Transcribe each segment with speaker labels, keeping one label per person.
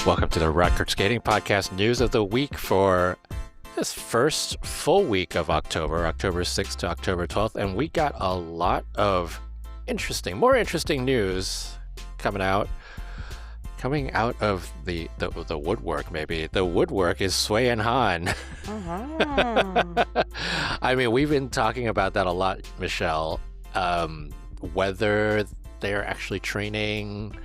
Speaker 1: Welcome to the Record Skating Podcast news of the week for this first full week of October 6th to October 12th. And we got a lot of more interesting news coming out of the woodwork, maybe. The woodwork is Sui and Han. I mean, we've been talking about that a lot, Michelle. Whether they're actually training,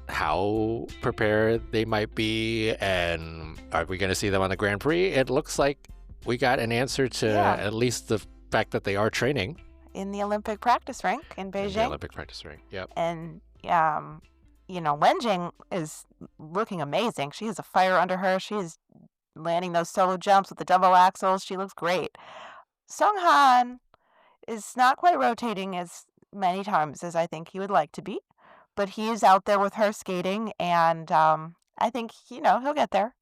Speaker 1: how prepared they might be, and are we going to see them on the Grand Prix? It looks like we got an answer to at least the fact that they are training.
Speaker 2: In the Olympic practice rink in Beijing.
Speaker 1: In the Olympic practice rink, yep.
Speaker 2: And, Wenjing is looking amazing. She has a fire under her. She's landing those solo jumps with the double axels. She looks great. Sung Han is not quite rotating as many times as I think he would like to be. But he's out there with her skating, and I think, he'll get there.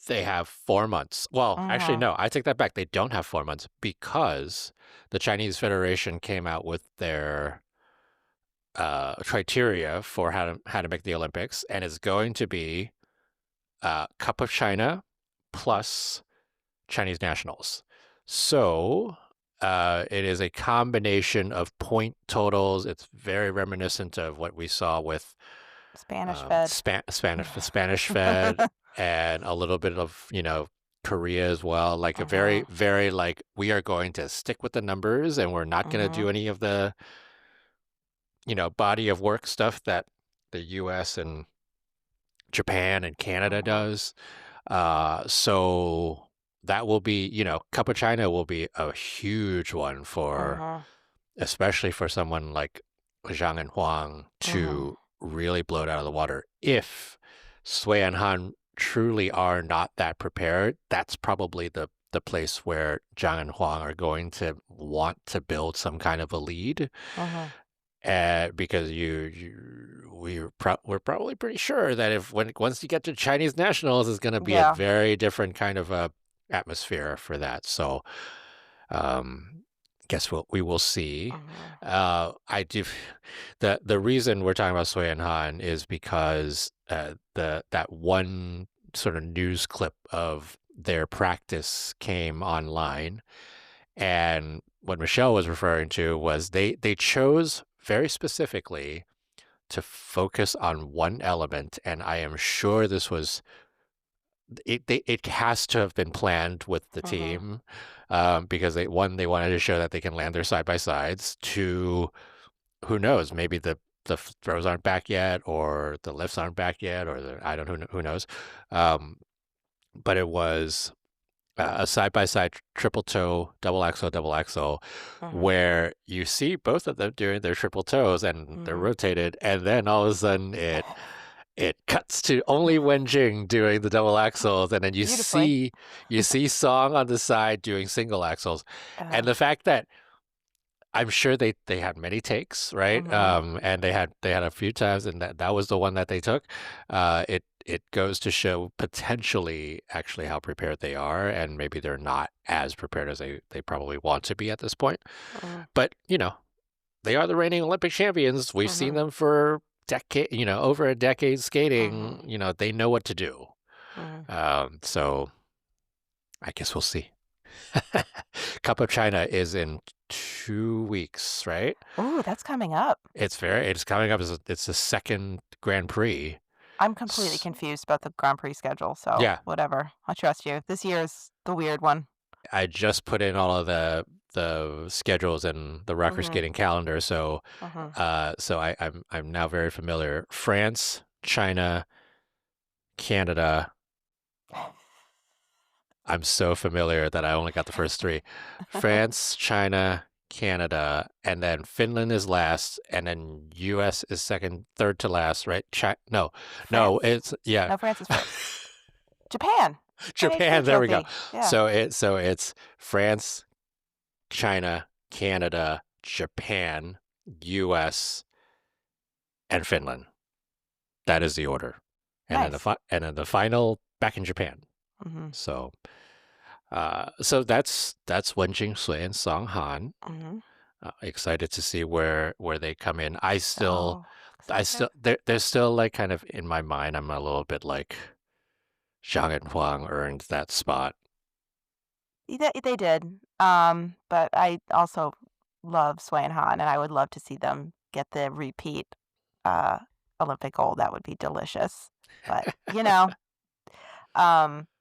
Speaker 1: They have 4 months. Well, actually, no, I take that back. They don't have 4 months because the Chinese Federation came out with their criteria for how to make the Olympics, and it's going to be Cup of China plus Chinese nationals. So it is a combination of point totals. It's very reminiscent of what we saw with
Speaker 2: Spanish Fed,
Speaker 1: Spanish Fed, and a little bit of Korea as well. Like a very, very we are going to stick with the numbers, and we're not going to do any of the body of work stuff that the U.S. and Japan and Canada does. So that will be, Cup of China will be a huge one for, especially for someone like Zhang and Huang to really blow it out of the water. If Sui and Han truly are not that prepared, that's probably the place where Zhang and Huang are going to want to build some kind of a lead. Because we're probably pretty sure that once you get to Chinese nationals, it's going to be a very different kind of atmosphere for that. So guess what we will see. The reason we're talking about Sui and Han is because that one sort of news clip of their practice came online, and what Michelle was referring to was they chose very specifically to focus on one element, and I am sure this was it has to have been planned with the team, because they wanted to show that they can land their side by sides. Two, who knows, maybe the throws aren't back yet, or the lifts aren't back yet, or who knows. But it was a side by side triple toe, double axel, where you see both of them doing their triple toes, and they're rotated, and then all of a sudden it cuts to only Wenjing doing the double axels, and then you see Song on the side doing single axels. And the fact that I'm sure they had many takes, right? And they had a few times, and that was the one that they took. It goes to show potentially actually how prepared they are, and maybe they're not as prepared as they probably want to be at this point. But they are the reigning Olympic champions. We've seen them for over a decade skating. They know what to do. So I guess we'll see. Cup of China is in 2 weeks, right?
Speaker 2: Oh, that's coming up.
Speaker 1: It's coming up. It's the second Grand Prix.
Speaker 2: I'm completely confused about the Grand Prix schedule, so whatever. I trust you. This year is the weird one.
Speaker 1: I just put in all of the schedules and the rocker skating calendar, so I'm now very familiar. France, China, Canada. I'm so familiar that I only got the first 3. France, China, Canada, and then Finland is last, and then U.S. is third to last, right? No, it's
Speaker 2: No, France is first. Japan.
Speaker 1: There we go. Yeah. So it's France, China, Canada, Japan, U.S., and Finland. That is the order, and then the final back in Japan. So that's Wenjing Sui and Sung Han. Excited to see where they come in. I still I
Speaker 2: perspective.
Speaker 1: still there's still like kind of in my mind, I'm a little bit like Zhang and Huang earned that spot.
Speaker 2: They did. But I also love Sui and Han, and I would love to see them get the repeat uh, Olympic gold. That would be delicious. But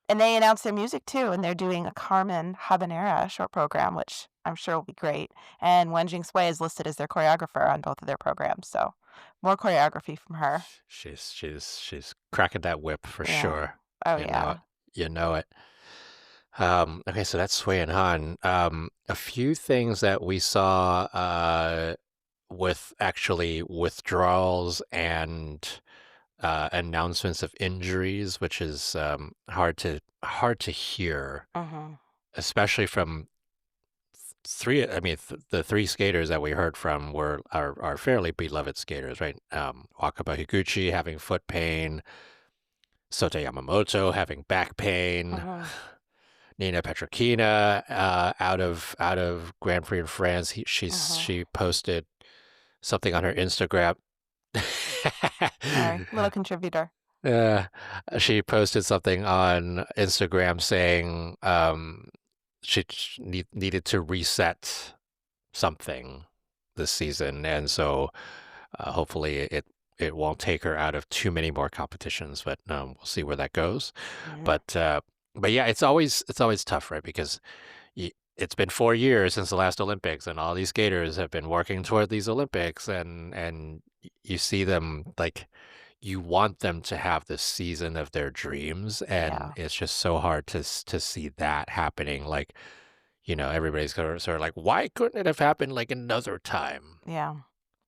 Speaker 2: and they announced their music too, and they're doing a Carmen Habanera short program, which I'm sure will be great. And Wen Jingsui is listed as their choreographer on both of their programs, so more choreography from her.
Speaker 1: She's cracking that whip for
Speaker 2: Yeah.
Speaker 1: sure.
Speaker 2: Oh
Speaker 1: You know it.
Speaker 2: yeah.
Speaker 1: You know it. Okay, so that's Sui and Han. A few things that we saw with actually withdrawals and announcements of injuries, which is hard to hear,
Speaker 2: Mhm.
Speaker 1: especially from three. I mean, the three skaters that we heard from are fairly beloved skaters, right? Wakaba Higuchi having foot pain, Sota Yamamoto having back pain,
Speaker 2: Mhm.
Speaker 1: Niina Petrokina out of Grand Prix in France.
Speaker 2: Mhm.
Speaker 1: She posted something on her Instagram.
Speaker 2: Sorry, little contributor.
Speaker 1: uh, she posted something on Instagram saying she needed to reset something this season, and so hopefully it won't take her out of too many more competitions. But we'll see where that goes.
Speaker 2: Mhm.
Speaker 1: But yeah, it's always tough, right? Because it's been 4 years since the last Olympics, and all these skaters have been working toward these Olympics, and you see them like you want them to have this season of their dreams, and
Speaker 2: Yeah.
Speaker 1: it's just so hard to see that happening. Like, everybody's sort of like, why couldn't it have happened like another time?
Speaker 2: Yeah.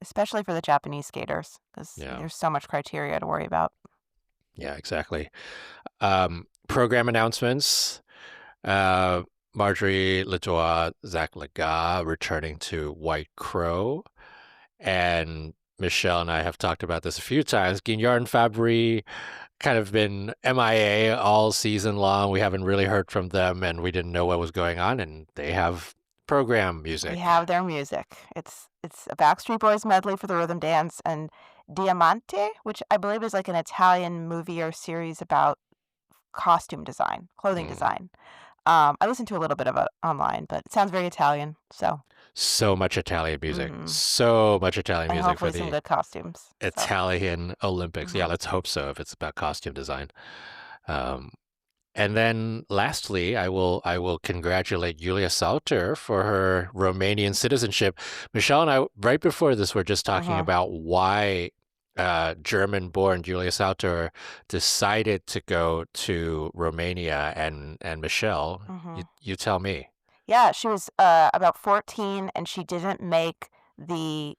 Speaker 2: Especially for the Japanese skaters, because
Speaker 1: Yeah,
Speaker 2: there's so much criteria to worry about.
Speaker 1: yeah, exactly. Program announcements. Uh, Marjorie Latour, Zach Laga returning to White Crow. And Michelle and I have talked about this a few times. Guignard and Fabry kind of been MIA all season long. We haven't really heard from them, and we didn't know what was going on. And they have program
Speaker 2: They
Speaker 1: music.
Speaker 2: have their music. It's a Backstreet Boys medley for the rhythm dance, and Diamante, which I believe is like an Italian movie or series about costume design, clothing
Speaker 1: Mm.
Speaker 2: design. I listened to a little bit of it online, but it sounds very Italian, so
Speaker 1: So much Italian music.
Speaker 2: mhm,
Speaker 1: So much Italian
Speaker 2: and
Speaker 1: music for
Speaker 2: hopefully some
Speaker 1: the
Speaker 2: good costumes, so
Speaker 1: Italian Olympics. Yeah,
Speaker 2: mhm.
Speaker 1: let's hope so if it's about costume design. Um, And then lastly, I will congratulate Julia Sauter for her Romanian citizenship. Michelle and I, right before this, were just talking
Speaker 2: Mhm,
Speaker 1: about why German-born Julia Sauter decided to go to Romania. And Michelle,
Speaker 2: mhm.
Speaker 1: you tell me.
Speaker 2: Yeah, she was, about 14, and she didn't make the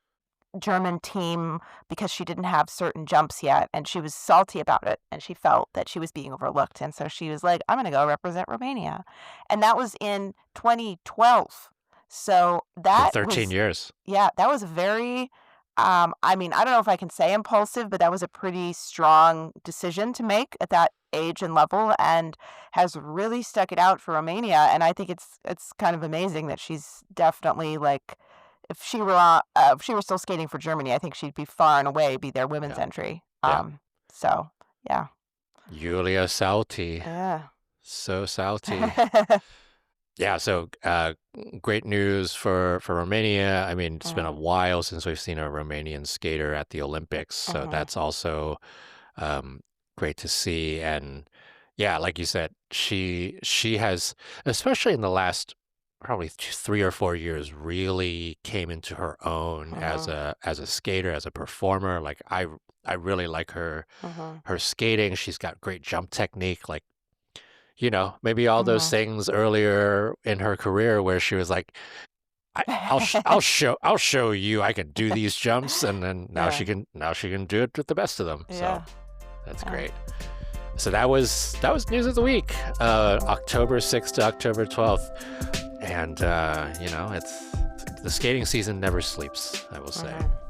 Speaker 2: German team because she didn't have certain jumps yet, and she was salty about it, and she felt that she was being overlooked, and so she was like, "I'm gonna go represent Romania," and that was in 2012. So
Speaker 1: It's been
Speaker 2: that
Speaker 1: 13
Speaker 2: was
Speaker 1: years.
Speaker 2: yeah, that was very, I mean, I don't know if I can say impulsive, but that was a pretty strong decision to make at that age and level, and has really stuck it out for Romania. And I think it's kind of amazing that she's definitely like, if she were still skating for Germany, I think she'd be far and away be their women's
Speaker 1: Yeah,
Speaker 2: entry.
Speaker 1: yeah.
Speaker 2: So yeah,
Speaker 1: Julia Sauti.
Speaker 2: yeah.
Speaker 1: So Sauti. Yeah, so great news for Romania. I mean, it's been a
Speaker 2: Mhm,
Speaker 1: while since we've seen a Romanian skater at the Olympics, so
Speaker 2: mhm,
Speaker 1: that's also um, great to see. And yeah, like you said, she has, especially in the last probably 3 or 4 years, really came into her own
Speaker 2: mhm,
Speaker 1: as a skater, as a performer. Like I really like
Speaker 2: mhm,
Speaker 1: her skating. She's got great jump technique. Like, maybe all those
Speaker 2: mhm.
Speaker 1: things earlier in her career where she was like, I'll show you I can do these jumps, and then
Speaker 2: Yeah,
Speaker 1: now she can do it with the best of them. So
Speaker 2: yeah,
Speaker 1: that's
Speaker 2: yeah.
Speaker 1: great. So that was news of the week, October 6th to October 12th, and it's the skating season never sleeps, I will say.
Speaker 2: Mhm.